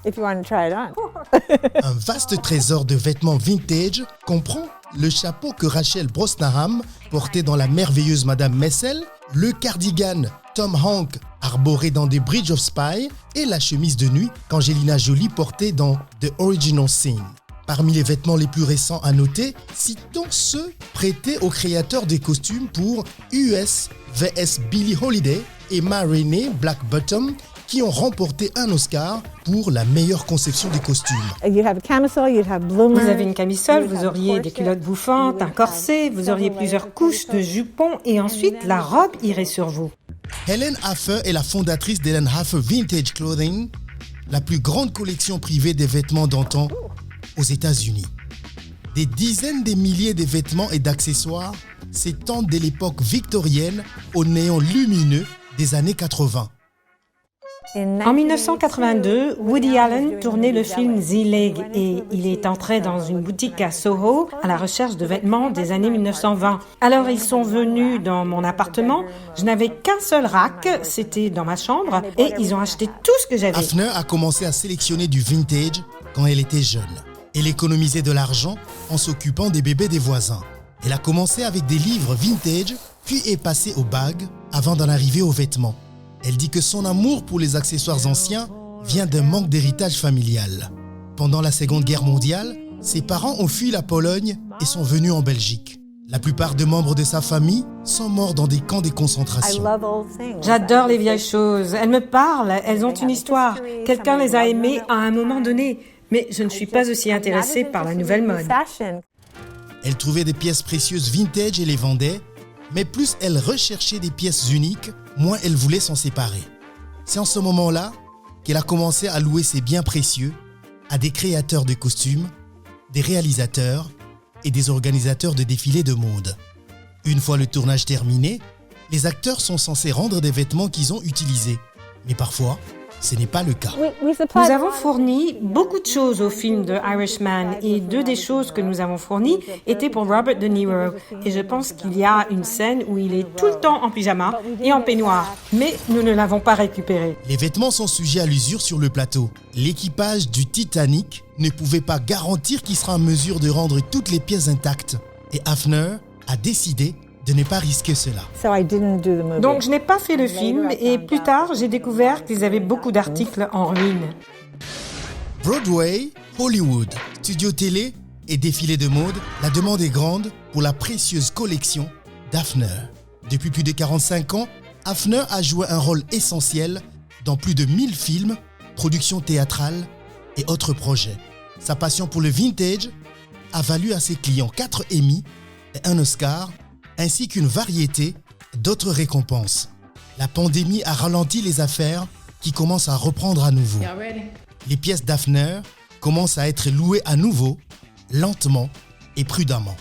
if you want to try it on. Un vaste trésor de vêtements vintage comprend le chapeau que Rachel Brosnahan portait dans La merveilleuse Madame Messel, le cardigan Tom Hanks arboré dans The Bridge of Spies et la chemise de nuit qu'Angelina Jolie portait dans The Original Sin. Parmi les vêtements les plus récents à noter, citons ceux prêtés aux créateurs des costumes pour US vs Billie Holiday et Ma Rainey Black Bottom qui ont remporté un Oscar pour la meilleure conception des costumes. You'd have a camisole, you'd have bloomers. Vous avez une camisole, vous auriez des culottes bouffantes, un corset, vous auriez plusieurs couches de jupons et ensuite la robe irait sur vous. Helen Haffer est la fondatrice d'Helen Haffer Vintage Clothing, la plus grande collection privée des vêtements d'antan aux États-Unis. Des dizaines de milliers de vêtements et d'accessoires s'étendent de l'époque victorienne au néon lumineux des années 80. En 1982, Woody Allen tournait le film Zelig et il est entré dans une boutique à Soho à la recherche de vêtements des années 1920. Alors ils sont venus dans mon appartement, je n'avais qu'un seul rack, c'était dans ma chambre et ils ont acheté tout ce que j'avais. Hafner a commencé à sélectionner du vintage quand elle était jeune. Elle économisait de l'argent en s'occupant des bébés des voisins. Elle a commencé avec des livres vintage, puis est passée aux bagues avant d'en arriver aux vêtements. Elle dit que son amour pour les accessoires anciens vient d'un manque d'héritage familial. Pendant la Seconde Guerre mondiale, ses parents ont fui la Pologne et sont venus en Belgique. La plupart des membres de sa famille sont morts dans des camps de concentration. J'adore les vieilles choses, elles me parlent, elles ont une histoire. Quelqu'un les a aimées à un moment donné, mais je ne suis pas aussi intéressée par la nouvelle mode. Elle trouvait des pièces précieuses vintage et les vendait, mais plus elle recherchait des pièces uniques, moins elle voulait s'en séparer. C'est en ce moment-là qu'elle a commencé à louer ses biens précieux à des créateurs de costumes, des réalisateurs et des organisateurs de défilés de mode. Une fois le tournage terminé, les acteurs sont censés rendre des vêtements qu'ils ont utilisés. Mais parfois, ce n'est pas le cas. Nous avons fourni beaucoup de choses au film de Irishman et deux des choses que nous avons fournies étaient pour Robert De Niro. Et je pense qu'il y a une scène où il est tout le temps en pyjama et en peignoir. Mais nous ne l'avons pas récupéré. Les vêtements sont sujets à l'usure sur le plateau. L'équipage du Titanic ne pouvait pas garantir qu'il sera en mesure de rendre toutes les pièces intactes. Et Hafner a décidé de ne pas risquer cela. Donc je n'ai pas fait le film et plus tard j'ai découvert qu'ils avaient beaucoup d'articles en ruine. Broadway, Hollywood, studio télé et défilé de mode, la demande est grande pour la précieuse collection d'Hafner. Depuis plus de 45 ans, Hafner a joué un rôle essentiel dans plus de 1000 films, productions théâtrales et autres projets. Sa passion pour le vintage a valu à ses clients 4 Emmy et un Oscar, ainsi qu'une variété d'autres récompenses. La pandémie a ralenti les affaires qui commencent à reprendre à nouveau. Les pièces d'Hafner commencent à être louées à nouveau, lentement et prudemment.